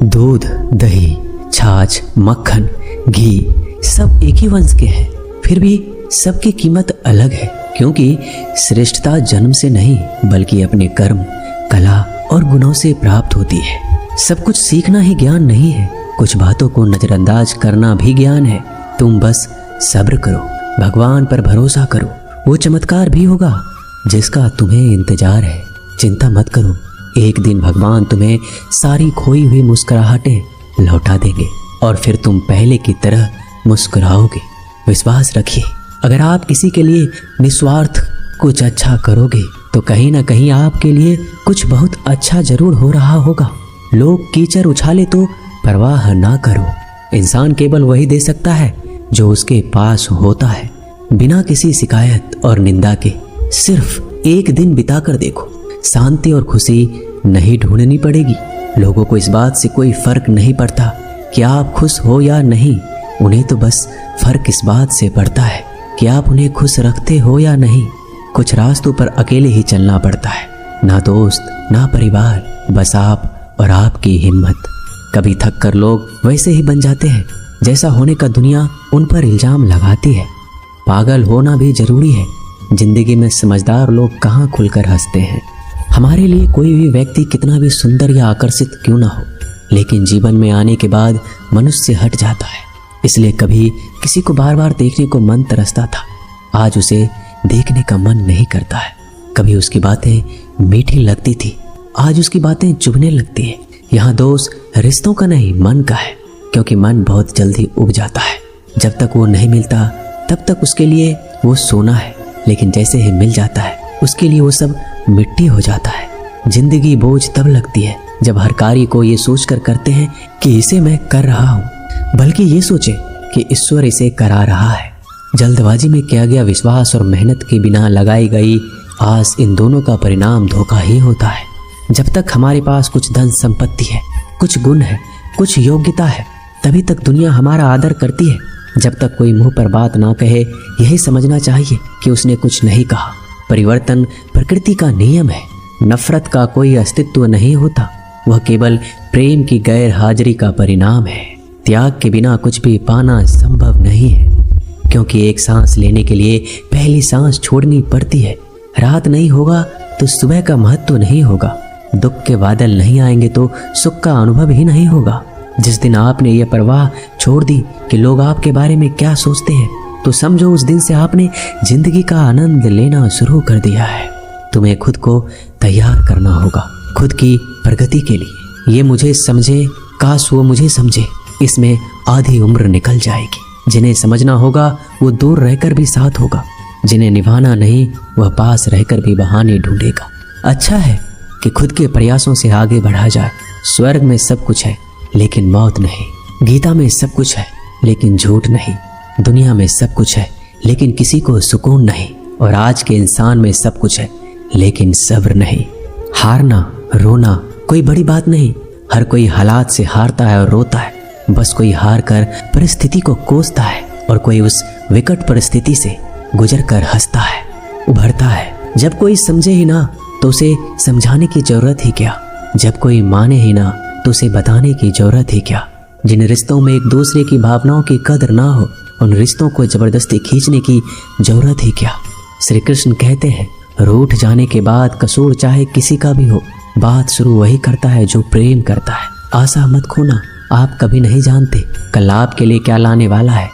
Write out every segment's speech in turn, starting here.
दूध, दही, छाछ, मक्खन, घी सब एक ही वंश के हैं, फिर भी सबकी कीमत अलग है, क्योंकि श्रेष्ठता जन्म से नहीं बल्कि अपने कर्म, कला और गुणों से प्राप्त होती है। सब कुछ सीखना ही ज्ञान नहीं है, कुछ बातों को नजरअंदाज करना भी ज्ञान है। तुम बस सब्र करो, भगवान पर भरोसा करो, वो चमत्कार भी होगा जिसका तुम्हें इंतजार है। चिंता मत करो, एक दिन भगवान तुम्हें सारी खोई हुई मुस्कुराहटें लौटा देंगे और फिर तुम पहले की तरह मुस्कुराओगे। विश्वास रखिए, अगर आप किसी के लिए निस्वार्थ कुछ अच्छा करोगे तो कहीं ना कहीं आपके लिए कुछ बहुत अच्छा जरूर हो रहा होगा। लोग कीचड़ उछाले तो परवाह ना करो, इंसान केवल वही दे सकता है जो उसके पास होता है। बिना किसी शिकायत और निंदा के सिर्फ एक दिन बिता कर देखो, शांति और खुशी नहीं ढूंढनी पड़ेगी। लोगों को इस बात से कोई फर्क नहीं पड़ता कि आप खुश हो या नहीं, उन्हें तो बस फर्क इस बात से पड़ता है कि आप उन्हें खुश रखते हो या नहीं। कुछ रास्तों पर अकेले ही चलना पड़ता है, ना दोस्त ना परिवार, बस आप और आपकी हिम्मत। कभी थक कर लोग वैसे ही बन जाते हैं जैसा होने का दुनिया उन पर इल्जाम लगाती है। पागल होना भी जरूरी है, जिंदगी में समझदार लोग कहाँ खुलकर हंसते हैं। हमारे लिए कोई भी व्यक्ति कितना भी सुंदर या आकर्षित क्यों ना हो, लेकिन जीवन में आने के बाद मनुष्य हट जाता है, इसलिए कभी किसी को बार बार देखने को मन तरसता था, आज उसे देखने का मन नहीं करता है। कभी उसकी बातें मीठी लगती थी, आज उसकी बातें चुभने लगती है। यहाँ दोष रिश्तों का नहीं मन का है, क्योंकि मन बहुत जल्दी उब जाता है। जब तक वो नहीं मिलता तब तक उसके लिए वो सोना है, लेकिन जैसे ही मिल जाता है उसके लिए वो सब मिट्टी हो जाता है। जिंदगी बोझ तब लगती है जब हर कार्य को ये सोचकर करते हैं कि इसे मैं कर रहा हूँ, बल्कि ये सोचे कि ईश्वर इसे करा रहा है। जल्दबाजी में किया गया विश्वास और मेहनत के बिना लगाई गई आस, इन दोनों का परिणाम धोखा ही होता है। जब तक हमारे पास कुछ धन संपत्ति है, कुछ गुण है, कुछ योग्यता है, तभी तक दुनिया हमारा आदर करती है। जब तक कोई मुंह पर बात ना कहे, यही समझना चाहिए कि उसने कुछ नहीं कहा। परिवर्तन प्रकृति का नियम है, नफरत का कोई अस्तित्व नहीं होता, वह केवल प्रेम की गैर हाजिरी का परिणाम है। त्याग के बिना कुछ भी पाना संभव नहीं है, क्योंकि एक सांस लेने के लिए पहली सांस छोड़नी पड़ती है। रात नहीं होगा तो सुबह का महत्व नहीं होगा, दुख के बादल नहीं आएंगे तो सुख का अनुभव ही नहीं होगा। जिस दिन आपने यह परवाह छोड़ दी कि लोग आपके बारे में क्या सोचते हैं, तो समझो उस दिन से आपने जिंदगी का आनंद लेना शुरू कर दिया है। तुम्हें खुद को तैयार करना होगा खुद की प्रगति के लिए। ये मुझे समझे, काश वो मुझे समझे, इसमें आधी उम्र निकल जाएगी। जिन्हें समझना होगा वो दूर रहकर भी साथ होगा, जिन्हें निभाना नहीं वह पास रहकर भी बहाने ढूंढेगा। अच्छा है कि खुद के प्रयासों से आगे बढ़ा जाए। स्वर्ग में सब कुछ है लेकिन मौत नहीं, गीता में सब कुछ है लेकिन झूठ नहीं, दुनिया में सब कुछ है लेकिन किसी को सुकून नहीं, और आज के इंसान में सब कुछ है लेकिन सब्र नहीं। हारना रोना कोई बड़ी बात नहीं, हर कोई हालात से हारता है और रोता है। बस कोई हार कर परिस्थिति को कोसता है और कोई उस विकट परिस्थिति से गुजर कर हंसता है, उभरता है। जब कोई समझे ही ना तो उसे समझाने की जरूरत ही क्या, जब कोई माने ही ना तो उसे बताने की जरूरत ही क्या। जिन रिश्तों में एक दूसरे की भावनाओं की कदर ना हो, उन रिश्तों को जबरदस्ती खींचने की जरूरत ही क्या। श्री कृष्ण कहते हैं, रूठ जाने के बाद कसूर चाहे किसी का भी हो, बात शुरू वही करता है जो प्रेम करता है। आशा मत खोना, आप कभी नहीं जानते कल आपके लिए क्या लाने वाला है।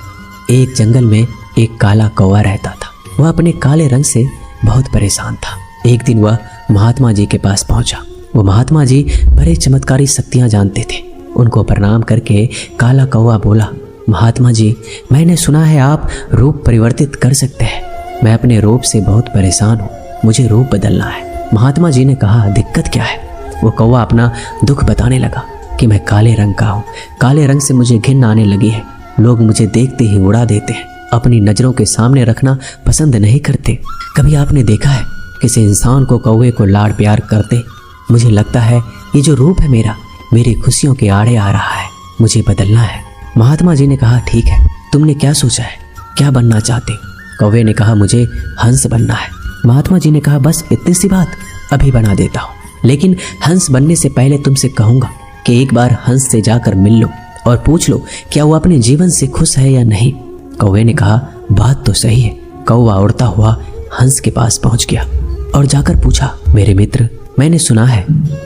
एक जंगल में एक काला कौवा रहता था। वह अपने काले रंग से बहुत परेशान था। एक दिन वह महात्मा जी के पास पहुंचा। वो महात्मा जी बड़े चमत्कारी शक्तियां जानते थे। उनको प्रणाम करके काला कौवा बोला, महात्मा जी, मैंने सुना है आप रूप परिवर्तित कर सकते हैं। मैं अपने रूप से बहुत परेशान हूँ, मुझे रूप बदलना है। महात्मा जी ने कहा, दिक्कत क्या है? वो कौवा अपना दुख बताने लगा कि मैं काले रंग का हूँ, काले रंग से मुझे घिन आने लगी है। लोग मुझे देखते ही उड़ा देते हैं, अपनी नज़रों के सामने रखना पसंद नहीं करते। कभी आपने देखा है किसी इंसान को कौवे को लाड़ प्यार करते? मुझे लगता है ये जो रूप है मेरा, मेरी खुशियों के आड़े आ रहा है, मुझे बदलना है। महात्मा जी ने कहा, ठीक है, तुमने क्या सोचा है, क्या बनना चाहते? कौवे ने कहा, मुझे हंस बनना है। महात्मा जी ने कहा, बस इतनी सी बात, अभी बना देता हूँ, लेकिन हंस बनने से पहले तुमसे कहूँगा कि एक बार हंस से जाकर मिल लो और पूछ लो क्या वो अपने जीवन से खुश है या नहीं। कौवे ने कहा, बात तो सही है। कौवा उड़ता हुआ हंस के पास पहुंच गया और जाकर पूछा, मेरे मित्र, मैंने सुना है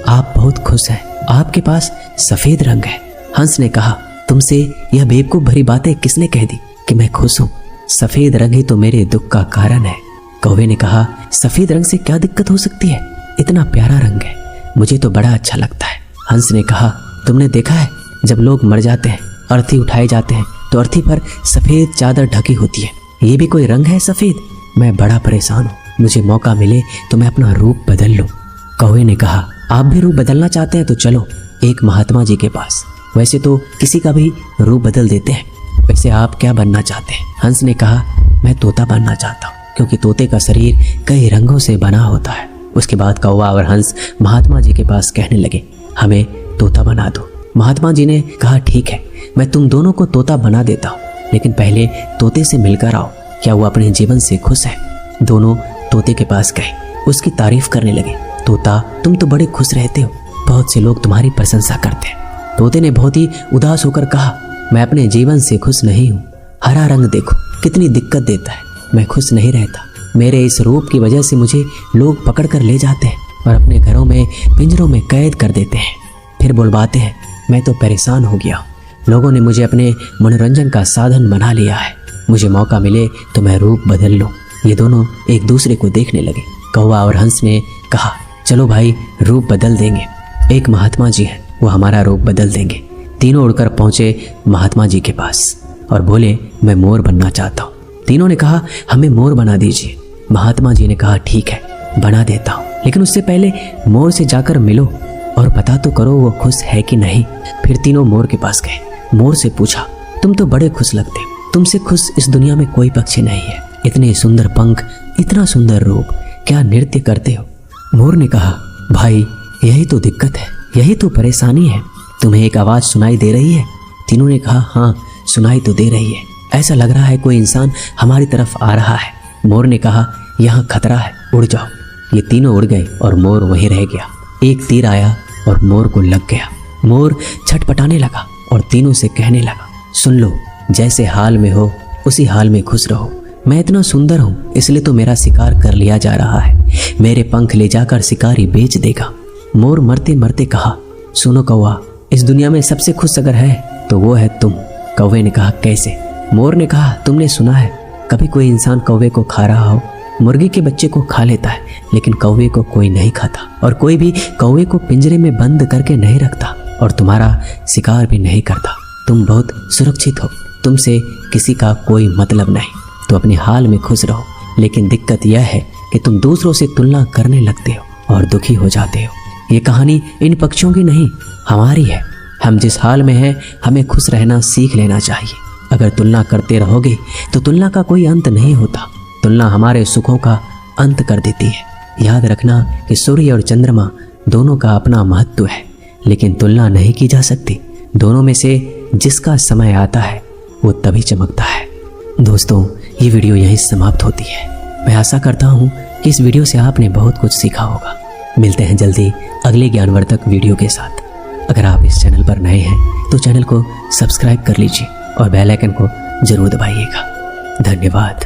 आप बहुत खुश हैं, आपके पास सफेद रंग है। हंस ने कहा, तुमसे यह बेवकूफ भरी बातें किसने कह दी कि मैं खुश हूँ? सफेद रंग ही तो मेरे दुख का कारण है। कौवे ने कहा, सफेद रंग से क्या दिक्कत हो सकती है? इतना प्यारा रंग है, मुझे तो बड़ा अच्छा लगता है। हंस ने कहा, तुमने देखा है जब लोग मर जाते हैं, अर्थी उठाए जाते हैं तो अर्थी पर सफेद चादर ढकी होती है। ये भी कोई रंग है सफेद? मैं बड़ा परेशान हूँ, मुझे मौका मिले तो मैं अपना रूप बदल लूं। कौवे ने कहा, आप भी रूप बदलना चाहते हैं तो चलो एक महात्मा जी के पास, वैसे तो किसी का भी रूप बदल देते हैं। वैसे आप क्या बनना चाहते हैं? हंस ने कहा, मैं तोता बनना चाहता हूँ, क्योंकि तोते का शरीर कई रंगों से बना होता है। उसके बाद कौवा और हंस महात्मा जी के पास कहने लगे, हमें तोता बना दो। महात्मा जी ने कहा, ठीक है, मैं तुम दोनों को तोता बना देता हूँ, लेकिन पहले तोते से मिलकर आओ, क्या वो अपने जीवन से खुश है? दोनों तोते के पास गए, उसकी तारीफ करने लगे। तोता, तुम तो बड़े खुश रहते हो, बहुत से लोग तुम्हारी प्रशंसा करते हैं। तोते ने बहुत ही उदास होकर कहा, मैं अपने जीवन से खुश नहीं हूँ। हरा रंग देखो कितनी दिक्कत देता है, मैं खुश नहीं रहता। मेरे इस रूप की वजह से मुझे लोग पकड़ कर ले जाते हैं और अपने घरों में पिंजरों में कैद कर देते हैं, फिर बुलवाते हैं। मैं तो परेशान हो गया हूँ, लोगों ने मुझे अपने मनोरंजन का साधन बना लिया है। मुझे मौका मिले तो मैं रूप बदल लूँ। ये दोनों एक दूसरे को देखने लगे। कौवा और हंस ने कहा, चलो भाई, रूप बदल देंगे। एक महात्मा जी हैं, वो हमारा रूप बदल देंगे। तीनों उड़कर पहुंचे महात्मा जी के पास और बोले, मैं मोर बनना चाहता हूँ। तीनों ने कहा, हमें मोर बना दीजिए। महात्मा जी ने कहा, ठीक है, बना देता हूँ, लेकिन उससे पहले मोर से जाकर मिलो और पता तो करो वो खुश है कि नहीं। फिर तीनों मोर के पास गए। मोर से पूछा, तुम तो बड़े खुश लगते, तुमसे खुश इस दुनिया में कोई पक्षी नहीं है। इतने सुंदर पंख, इतना सुंदर रूप, क्या नृत्य करते हो? मोर ने कहा, भाई यही तो दिक्कत है, यही तो परेशानी है। तुम्हें एक आवाज सुनाई दे रही है? तीनों ने कहा, हाँ सुनाई तो दे रही है, ऐसा लग रहा है कोई इंसान हमारी तरफ आ रहा है। मोर ने कहा, यहाँ खतरा है, उड़ जाओ। ये तीनों उड़ गए और मोर वहीं रह गया। एक तीर आया और मोर को लग गया। मोर छटपटाने लगा और तीनों से कहने लगा, सुन लो, जैसे हाल में हो उसी हाल में खुश रहो। मैं इतना सुंदर हूँ इसलिए तो मेरा शिकार कर लिया जा रहा है, मेरे पंख ले जाकर शिकारी बेच देगा। मोर मरते मरते कहा, सुनो कौवा, इस दुनिया में सबसे खुश अगर है तो वो है तुम। कौवे ने कहा, कैसे? मोर ने कहा, तुमने सुना है कभी कोई इंसान कौवे को खा रहा हो? मुर्गी के बच्चे को खा लेता है, लेकिन कौवे को कोई नहीं खाता, और कोई भी कौवे को पिंजरे में बंद करके नहीं रखता और तुम्हारा शिकार भी नहीं करता। तुम बहुत सुरक्षित हो, तुमसे किसी का कोई मतलब नहीं, तो अपने हाल में खुश रहो। लेकिन दिक्कत यह है कि तुम दूसरों से तुलना करने लगते हो और दुखी हो जाते हो। ये कहानी इन पक्षियों की नहीं, हमारी है। हम जिस हाल में हैं, हमें खुश रहना सीख लेना चाहिए। अगर तुलना करते रहोगे तो तुलना का कोई अंत नहीं होता। तुलना हमारे सुखों का अंत कर देती है। याद रखना कि सूर्य और चंद्रमा दोनों का अपना महत्व है, लेकिन तुलना नहीं की जा सकती। दोनों में से जिसका समय आता है वो तभी चमकता है। दोस्तों, ये वीडियो यहीं समाप्त होती है। मैं आशा करता हूँ कि इस वीडियो से आपने बहुत कुछ सीखा होगा। मिलते हैं जल्दी अगले ज्ञानवर्धक वीडियो के साथ। अगर आप इस चैनल पर नए हैं तो चैनल को सब्सक्राइब कर लीजिए और बेल आइकन को जरूर दबाइएगा। धन्यवाद।